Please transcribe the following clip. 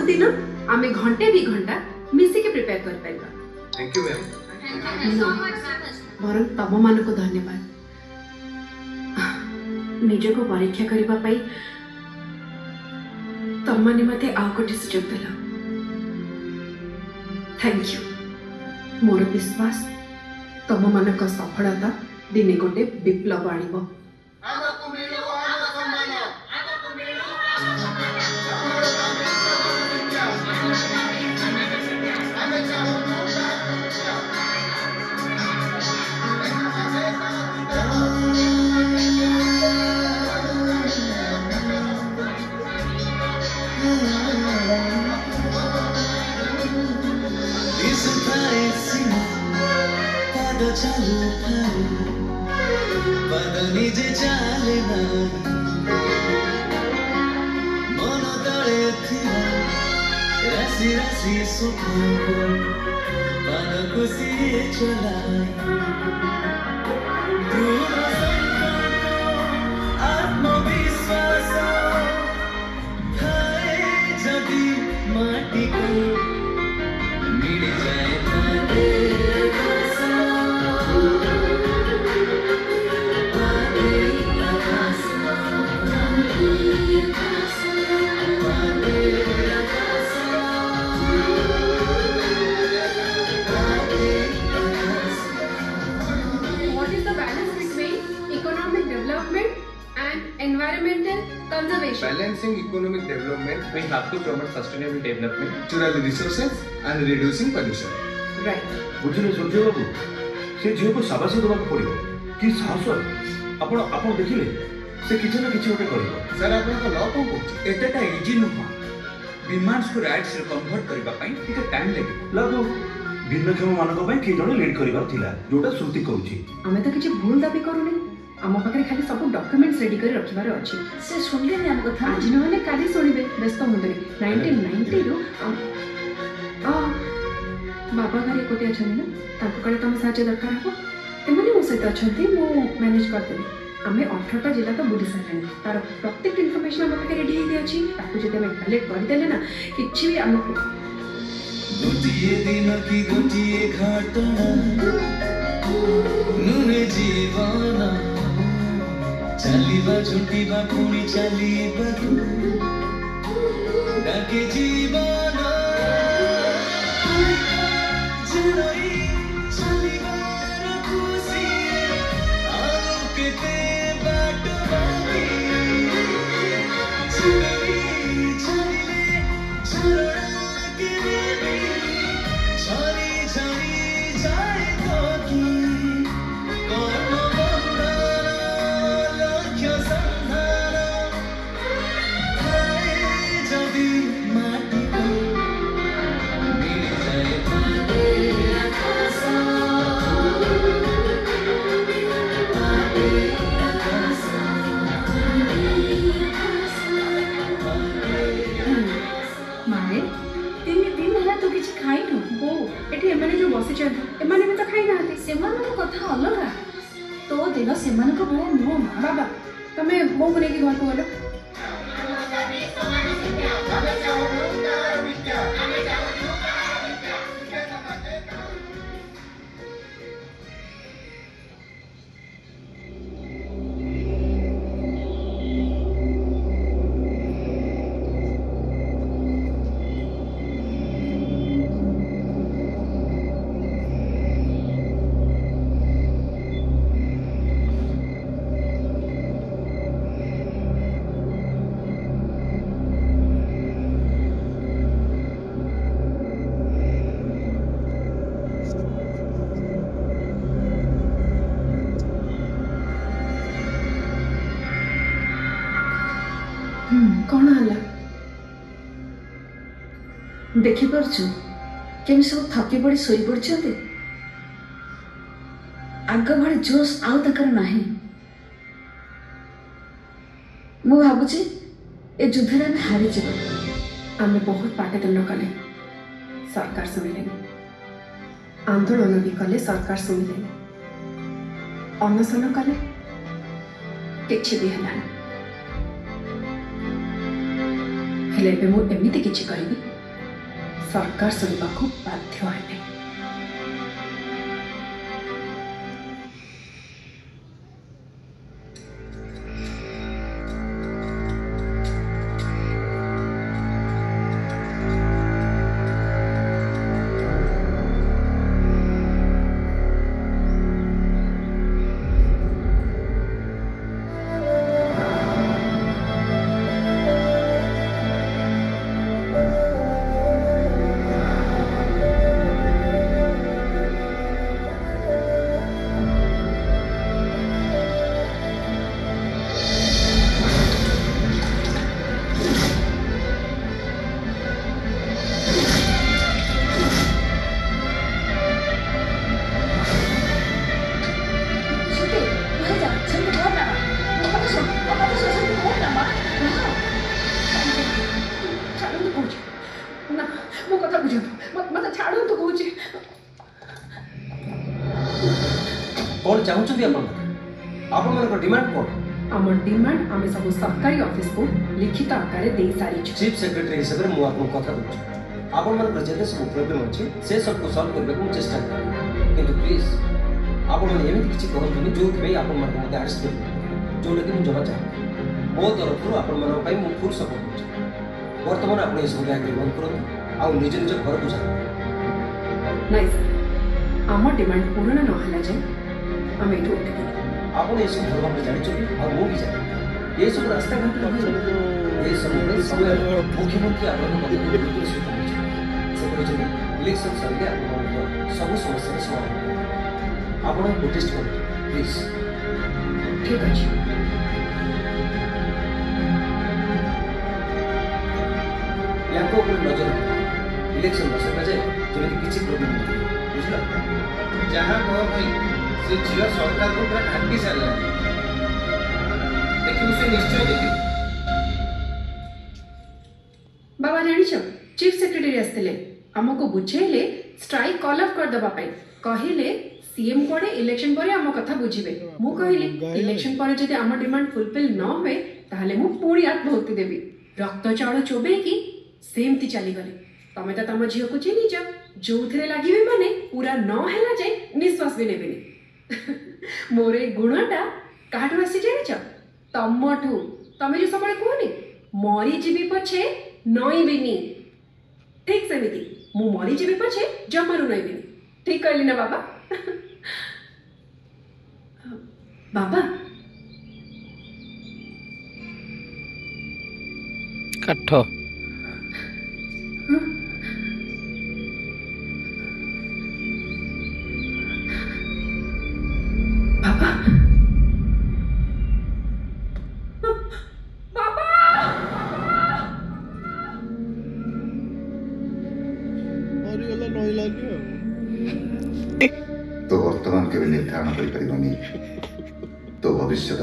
दिन आमे घंटे 2 घंटा मिसिके प्रिपेयर कर पाइबा। Thank you ma'am. वरन तम मान को धन्यवाद निज को परीक्षा करबा पाई तम माने मते आ कोटी सुजोग देला। Thank you. मोर विश्वास तम मान का सफलता दिने गोटे विप्लव आनिबो। निजे चाले मन तले राशि राशि सुख मन खुशी चलाई आत्मविश्वास खाए जदि माटी को मिल जाए environmental conservation. Balancing economic development, we have to promote sustainable development, natural resources and reducing pollution. Right. बुझले सूर्य बाबू से झील को शाबाशी देवा पड़ो कि साहस आपण आपण देखिले से किछ ना किछ ओटे करबो। सर आपण को लॉ को एतटा इजी नुह डिमांड्स को राइट्स रे कन्वर्ट करबा पई टिके टाइम लागे लागो भिन्नक्षम मानक पई के जण लीड करबा थिला जोटा श्रुति कहूची हमें तो किछ भूल दाबी करूनी आम पाखे खाली सब डॉक्यूमेंट्स रेडी कर रखिबार अछि से सुनले नि हम कथा आज नहले काली सुनिबे व्यस्त हुंदरे 1990 रो बाबा घरे कोटे अछन ना ताको कळे तम साहाय्य दरकार हो एमने मो सहित अछंती मो मैनेज कर देबे हमें 18टा जिला तो बुली सारले तार प्रत्येक इन्फॉर्मेशन हम पाखे रेडी हे अछि ताको जते हम कलेक्ट कर देले ना किछि भी हमको गोटिए दिन की गोटिए घटना नुने जीवन चलिबा छुटिबा पुणी चलिबा डाके जीवन जुड़ई चलिबार खुशी आओ केते बाट बाकी जुड़ई चलिले झरना के भी झरी झरी जाए तो की कथा अलग तो दिन से बाबा तमें मो को लेके घर को गलो कौन हला देखि परछु केम सब थकी पड़ी सोई पड़छते आग भली जोश आउ तकर नाही मु भाबुची ए युद्ध रे हारि जीव आमे बहुत पाटदंड कले सरकार सुनिले आंदोलन भी कले सरकार सुनिले अनशन कले किछि भी हला हेले बे मु एमिति किछि करिबी सरकार सुनवा को बाध्य है। कौन चाहूँगी आपण डिमांड कौन? आम डिमांड आम सब सरकारी ऑफिस को लिखित आकार दे सारी चीफ सेक्रेटरी हिसाब से मुझे कथा दूँ आपण मान जिते सब प्रोब्लेम अच्छे से सबको सॉल्व करने को चेष्टा करें किंतु प्लीज आपण मैंने एमती किसी कहतुनि जो आपण मत आर्ट्स कर जोटा कि मुझे जमा चाहे मो तरफ आपण मान फुल सपोर्ट कर बर्तमान आप सब आगे बंद करूँ आउ निज निज घर को जाए नहीं सर आम डिमांड पूर्ण ना जाए आम ये उठे आपण ये सब भर जानी आ मु भी जाए ये सब रास्ता घाट लगे ये सब समय मुख्यमंत्री इलेक्शन सर सब समस्या समाधान आप प्रोटेस्ट कर प्लीज ठीक अच्छे या नजर इलेक्शन बसा जाए जमी किसी प्रोब्लेम नहीं बुझल जहाँ कह भाई से झील सरकार को पूरा घाटी सारा देखिए उसे निश्चय देखिए बाबा जानी चीफ सेक्रेटरी आसते आमको बुझेले स्ट्राइक कॉल अफ कर दबा पाई कहले सीएम कोडे इलेक्शन पर आम कथा बुझिबे मु कहली इलेक्शन पर जदि आम डिमांड फुलफिल न होए ताहले मु पूरी आत्महत्या देबी रक्त चाउल चोबे कि सेमती चली गले तमे त तम झियो को चिनी जा जोथरे लागिबे माने पूरा न हैला जाय निश्वास भी नेबेनी मोरे गुणटा काटू आसी जानी छ तमठू तमे जो सबले कोनी मरी जीवी पछे नई बेनी ठीक सेमिति मु मरी जीवी पछे जमारू नई बेनी ठीक कहली ना बाबा बाबा काठ बाबा तो वर्तमान के निर्धारण कर तो भविष्य